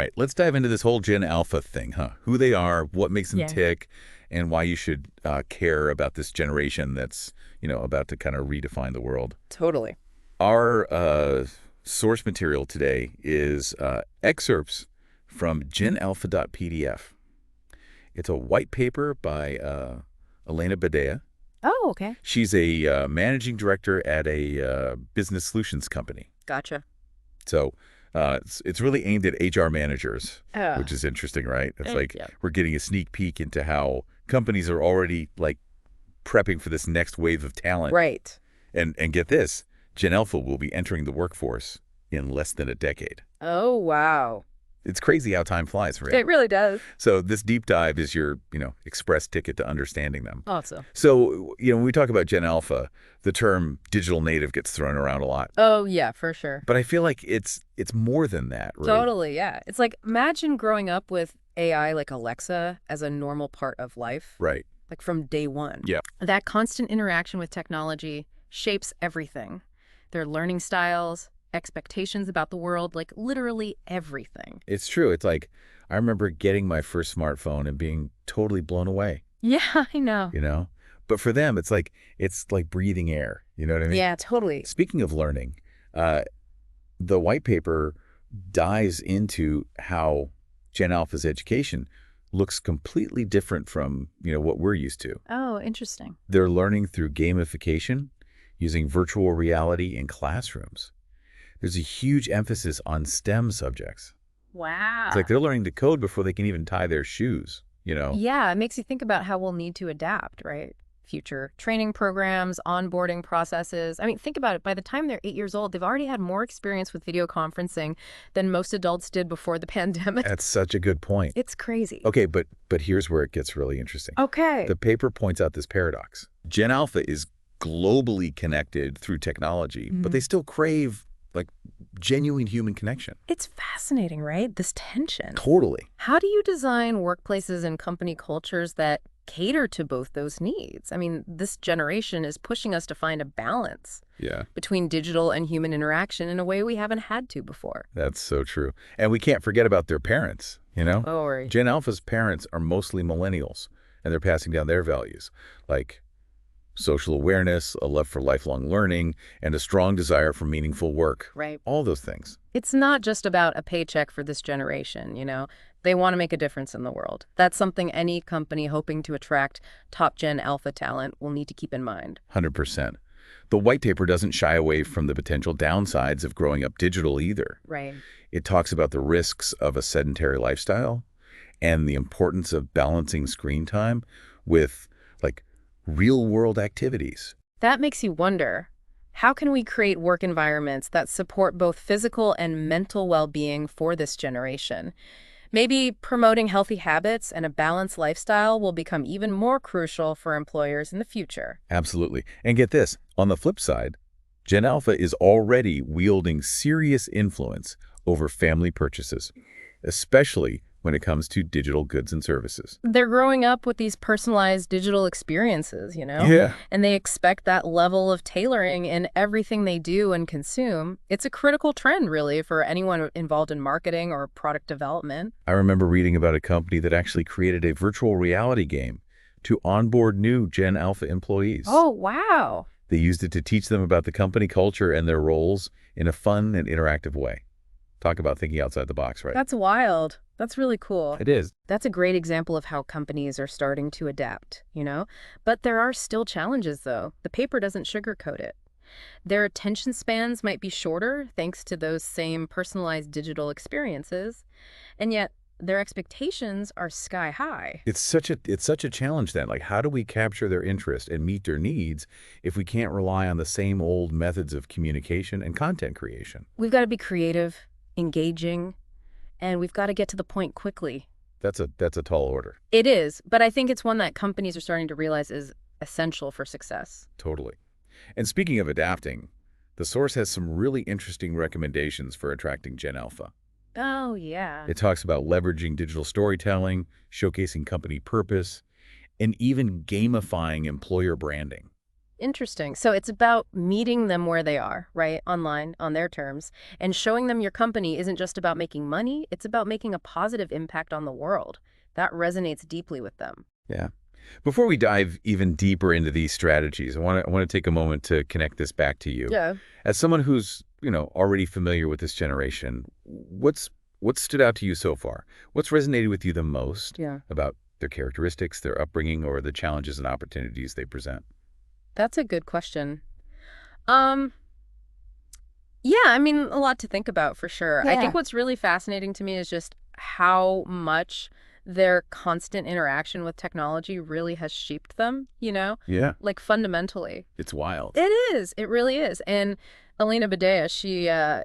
Right. Let's dive into this whole Gen Alpha thing, huh? Who they are, what makes them Yeah. tick, and why you should care about this generation that's, about to kind of redefine the world. Totally. Our source material today is excerpts from genalpha.pdf. It's a white paper by Elena Badea. Oh, okay. She's a managing director at a business solutions company. Gotcha. So it's really aimed at HR managers, Uh, which is interesting, right? It's like yeah. we're getting a sneak peek into how companies are already like prepping for this next wave of talent. Right. And get this, Gen Alpha will be entering the workforce in less than a decade. Oh, wow. It's crazy how time flies, right? It really does. So this deep dive is your, express ticket to understanding them. Awesome. So, when we talk about Gen Alpha, the term digital native gets thrown around a lot. Oh, yeah, for sure. But I feel like it's more than that, right? Totally, yeah. It's like, imagine growing up with AI like Alexa as a normal part of life. Right. Like from day one. Yeah. That constant interaction with technology shapes everything. Their learning styles, expectations about the world, like literally everything. It's true. It's like I remember getting my first smartphone and being totally blown away, Yeah, I know. But for them, it's like breathing air. You know what I mean? Yeah, totally. Speaking of learning, the white paper dives into how Gen Alpha's education looks completely different from, what we're used to. Oh, interesting. They're learning through gamification, using virtual reality in classrooms. There's a huge emphasis on STEM subjects. Wow. It's like they're learning to code before they can even tie their shoes, Yeah, it makes you think about how we'll need to adapt, right? Future training programs, onboarding processes. I mean, think about it. By the time they're 8 years old, they've already had more experience with video conferencing than most adults did before the pandemic. That's such a good point. It's crazy. Okay, but here's where it gets really interesting. Okay. The paper points out this paradox. Gen Alpha is globally connected through technology, but they still crave genuine human connection. It's fascinating, right? This tension. Totally. How do you design workplaces and company cultures that cater to both those needs? I mean, this generation is pushing us to find a balance between digital and human interaction in a way we haven't had to before. That's so true. And we can't forget about their parents, Oh, right. Gen Alpha's parents are mostly millennials, and they're passing down their values, like social awareness, a love for lifelong learning, and a strong desire for meaningful work. Right. All those things. It's not just about a paycheck for this generation, They want to make a difference in the world. That's something any company hoping to attract top Gen Alpha talent will need to keep in mind. 100%. The white paper doesn't shy away from the potential downsides of growing up digital either. Right. It talks about the risks of a sedentary lifestyle and the importance of balancing screen time with real-world activities. That makes you wonder, how can we create work environments that support both physical and mental well-being for this generation? Maybe promoting healthy habits and a balanced lifestyle will become even more crucial for employers in the future. Absolutely. And get this, on the flip side, Gen Alpha is already wielding serious influence over family purchases, especially when it comes to digital goods and services. They're growing up with these personalized digital experiences, Yeah. And they expect that level of tailoring in everything they do and consume. It's a critical trend, really, for anyone involved in marketing or product development. I remember reading about a company that actually created a virtual reality game to onboard new Gen Alpha employees. Oh, wow. They used it to teach them about the company culture and their roles in a fun and interactive way. Talk about thinking outside the box, right? That's wild. That's really cool. It is. That's a great example of how companies are starting to adapt, But there are still challenges, though. The paper doesn't sugarcoat it. Their attention spans might be shorter thanks to those same personalized digital experiences, and yet their expectations are sky high. It's such a challenge then. How do we capture their interest and meet their needs if we can't rely on the same old methods of communication and content creation? We've got to be creative, engaging, and we've got to get to the point quickly. That's a tall order. It is, but I think it's one that companies are starting to realize is essential for success. Totally. And speaking of adapting, the source has some really interesting recommendations for attracting Gen Alpha. Oh, yeah. It talks about leveraging digital storytelling, showcasing company purpose, and even gamifying employer branding. Interesting. So it's about meeting them where they are, right? Online, on their terms, and showing them your company isn't just about making money, it's about making a positive impact on the world. That resonates deeply with them. Yeah. Before we dive even deeper into these strategies, I want to take a moment to connect this back to you. Yeah. As someone who's, already familiar with this generation, what's stood out to you so far? What's resonated with you the most about their characteristics, their upbringing, or the challenges and opportunities they present? That's a good question. Um, yeah, I mean, a lot to think about for sure. I think what's really fascinating to me is just how much their constant interaction with technology really has shaped them, Yeah. like fundamentally. It's wild. It is. It really is. And Elena Badea,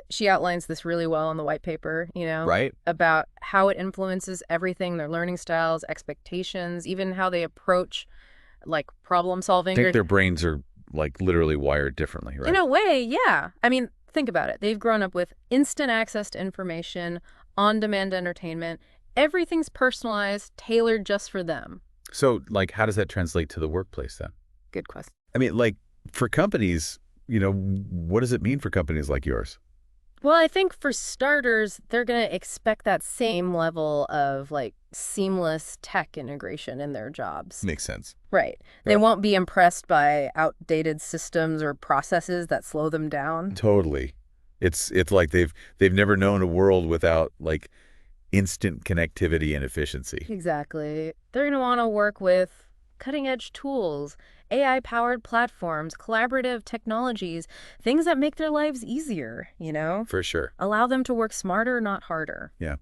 she outlines this really well in the white paper, Right? about how it influences everything, their learning styles, expectations, even how they approach like problem solving. I think their brains are like literally wired differently, right? In a way, yeah. I mean, think about it. They've grown up with instant access to information, on-demand entertainment. Everything's personalized, tailored just for them. So, like, how does that translate to the workplace then? Good question. I mean, like, for companies, what does it mean for companies like yours? Well, I think for starters, they're going to expect that same level of like seamless tech integration in their jobs. Makes sense. Right. They won't be impressed by outdated systems or processes that slow them down. Totally. It's like they've never known a world without like instant connectivity and efficiency. Exactly. They're going to want to work with cutting-edge tools, AI-powered platforms, collaborative technologies, things that make their lives easier, For sure. Allow them to work smarter, not harder. Yeah.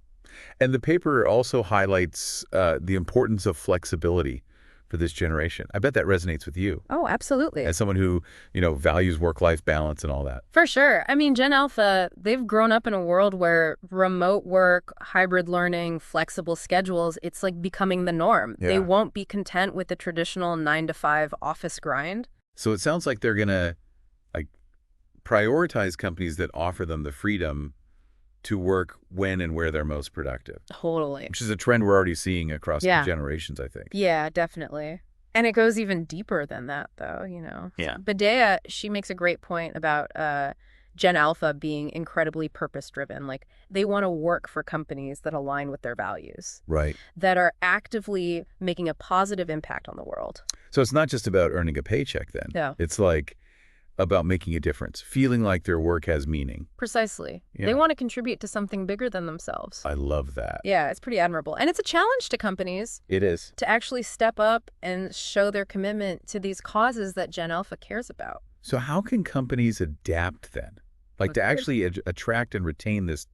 And the paper also highlights the importance of flexibility for this generation. I bet that resonates with you Oh, absolutely. as someone who, values work-life balance and all that. For sure. I mean, Gen Alpha, they've grown up in a world where remote work, hybrid learning, flexible schedules, it's like becoming the norm. Yeah. They won't be content with the traditional 9-to-5 office grind. So it sounds like they're going to like prioritize companies that offer them the freedom to work when and where they're most productive. Totally. Which is a trend we're already seeing across the generations, I think. Yeah, definitely. And it goes even deeper than that, though, Yeah. Badea, she makes a great point about Gen Alpha being incredibly purpose-driven. Like, they want to work for companies that align with their values, Right. that are actively making a positive impact on the world. So it's not just about earning a paycheck then. Yeah. It's like about making a difference, feeling like their work has meaning. Precisely. Yeah. They want to contribute to something bigger than themselves. I love that. Yeah, it's pretty admirable. And it's a challenge to companies It is. to actually step up and show their commitment to these causes that Gen Alpha cares about. So how can companies adapt then? Like to actually attract and retain this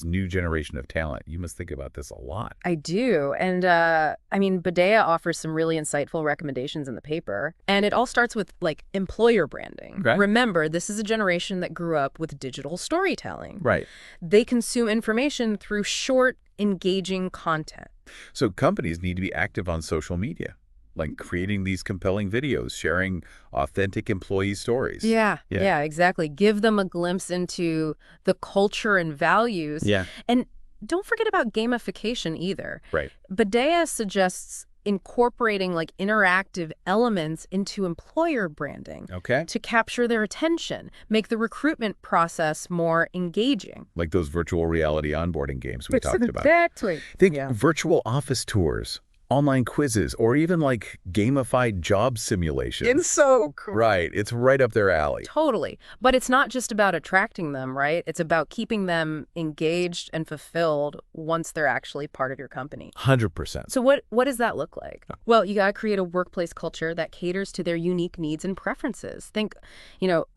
new generation of talent? You must think about this a lot. I do. And I mean, Badea offers some really insightful recommendations in the paper. And it all starts with like employer branding. Okay. Remember, this is a generation that grew up with digital storytelling. Right. They consume information through short, engaging content. So companies need to be active on social media, like creating these compelling videos, sharing authentic employee stories. Yeah, exactly. Give them a glimpse into the culture and values. Yeah. And don't forget about gamification either. Right. Badea suggests incorporating like interactive elements into employer branding Okay. to capture their attention, make the recruitment process more engaging. Like those virtual reality onboarding games we talked about. Exactly. Think virtual office tours, online quizzes, or even like gamified job simulations. It's so cool. Right. It's right up their alley. Totally. But it's not just about attracting them, right? It's about keeping them engaged and fulfilled once they're actually part of your company. 100%. So what does that look like? Well, you got to create a workplace culture that caters to their unique needs and preferences. Think,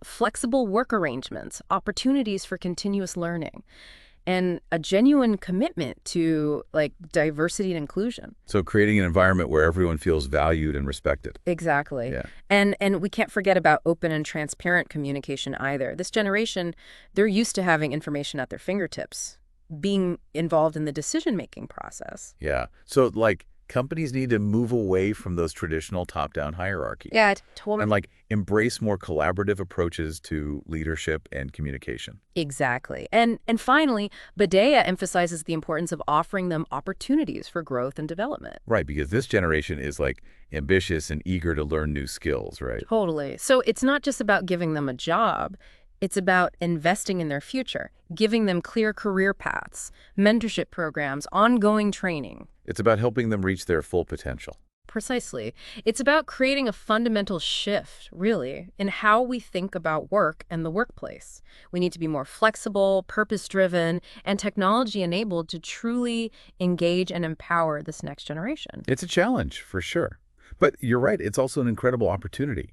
flexible work arrangements, opportunities for continuous learning, and a genuine commitment to like diversity and inclusion. So creating an environment where everyone feels valued and respected. Exactly. Yeah. And we can't forget about open and transparent communication either. This generation, they're used to having information at their fingertips, being involved in the decision-making process. Yeah. So like companies need to move away from those traditional top-down hierarchies. Yeah, totally. And like embrace more collaborative approaches to leadership and communication. Exactly. And finally, Badea emphasizes the importance of offering them opportunities for growth and development. Right, because this generation is like ambitious and eager to learn new skills, right? Totally. So it's not just about giving them a job. It's about investing in their future, giving them clear career paths, mentorship programs, ongoing training. It's about helping them reach their full potential. Precisely. It's about creating a fundamental shift, really, in how we think about work and the workplace. We need to be more flexible, purpose-driven, and technology-enabled to truly engage and empower this next generation. It's a challenge, for sure. But you're right, it's also an incredible opportunity,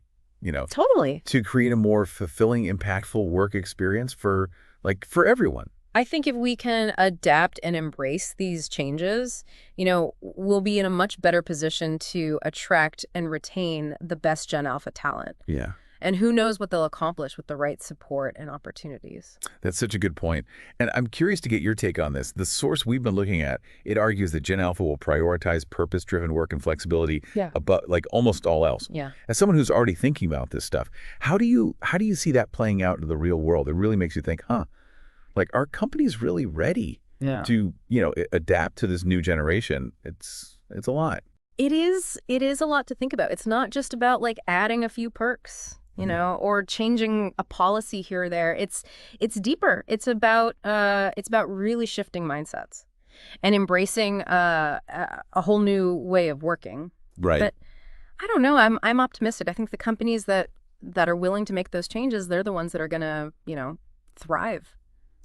Totally. to create a more fulfilling, impactful work experience for everyone. I think if we can adapt and embrace these changes, we'll be in a much better position to attract and retain the best Gen Alpha talent. Yeah. And who knows what they'll accomplish with the right support and opportunities. That's such a good point. And I'm curious to get your take on this. The source we've been looking at, it argues that Gen Alpha will prioritize purpose-driven work and flexibility above almost all else. Yeah. As someone who's already thinking about this stuff, how do you see that playing out in the real world? It really makes you think, are companies really ready to, adapt to this new generation? It's a lot. It is a lot to think about. It's not just about adding a few perks, or changing a policy here or there. It's deeper. It's about really shifting mindsets and embracing a whole new way of working. Right. But I don't know. I'm optimistic. I think the companies that are willing to make those changes, they're the ones that are going to, thrive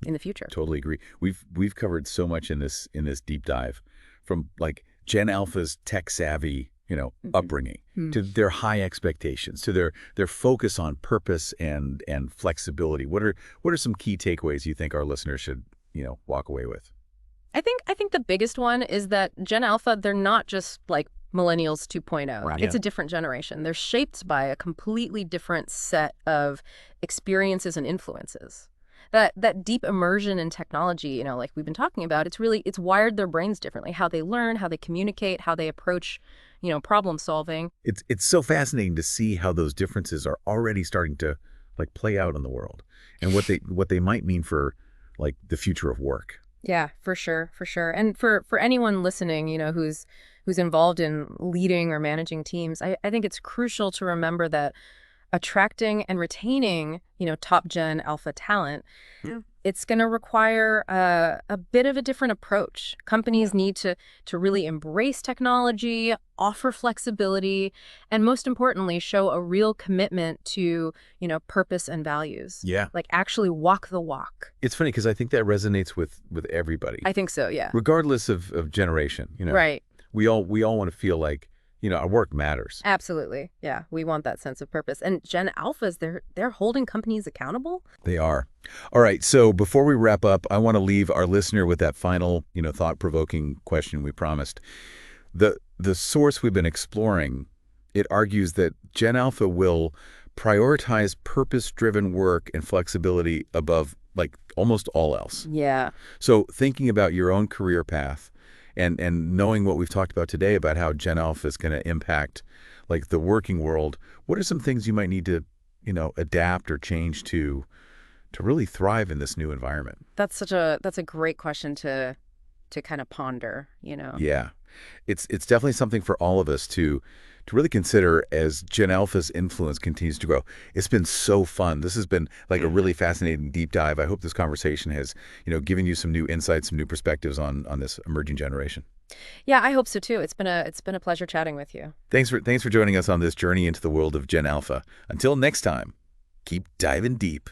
in the future. Totally agree. We've covered so much in this deep dive, from Gen Alpha's tech savvy, upbringing, to their high expectations, to their focus on purpose and flexibility. What are some key takeaways you think our listeners should, walk away with? I think the biggest one is that Gen Alpha, they're not just Millennials 2.0. Right. It's a different generation. They're shaped by a completely different set of experiences and influences. That deep immersion in technology, like we've been talking about, it's wired their brains differently. How they learn, how they communicate, how they approach, problem solving. It's so fascinating to see how those differences are already starting to play out in the world, and what they might mean for the future of work. Yeah, for sure. And for anyone listening, who's involved in leading or managing teams, I think it's crucial to remember that attracting and retaining, top Gen Alpha talent, it's going to require a bit of a different approach. Companies need to really embrace technology, offer flexibility, and most importantly, show a real commitment to, purpose and values. Yeah. Actually walk the walk. It's funny because I think that resonates with everybody. I think so, yeah. Regardless of generation, Right. We all want to feel like, our work matters. Absolutely. Yeah. We want that sense of purpose. And Gen Alphas, they're holding companies accountable. They are. All right. So before we wrap up, I want to leave our listener with that final, thought-provoking question we promised. The source we've been exploring, it argues that Gen Alpha will prioritize purpose-driven work and flexibility above almost all else. Yeah. So thinking about your own career path, and knowing what we've talked about today about how Gen Alpha is going to impact the working world, what are some things you might need to, adapt or change to really thrive in this new environment? That's a great question to kind of ponder, Yeah. It's definitely something for all of us to really consider as Gen Alpha's influence continues to grow. It's been so fun. This has been a really fascinating deep dive. I hope this conversation has, given you some new insights, some new perspectives on this emerging generation. Yeah, I hope so too. It's been a pleasure chatting with you. Thanks for joining us on this journey into the world of Gen Alpha. Until next time, keep diving deep.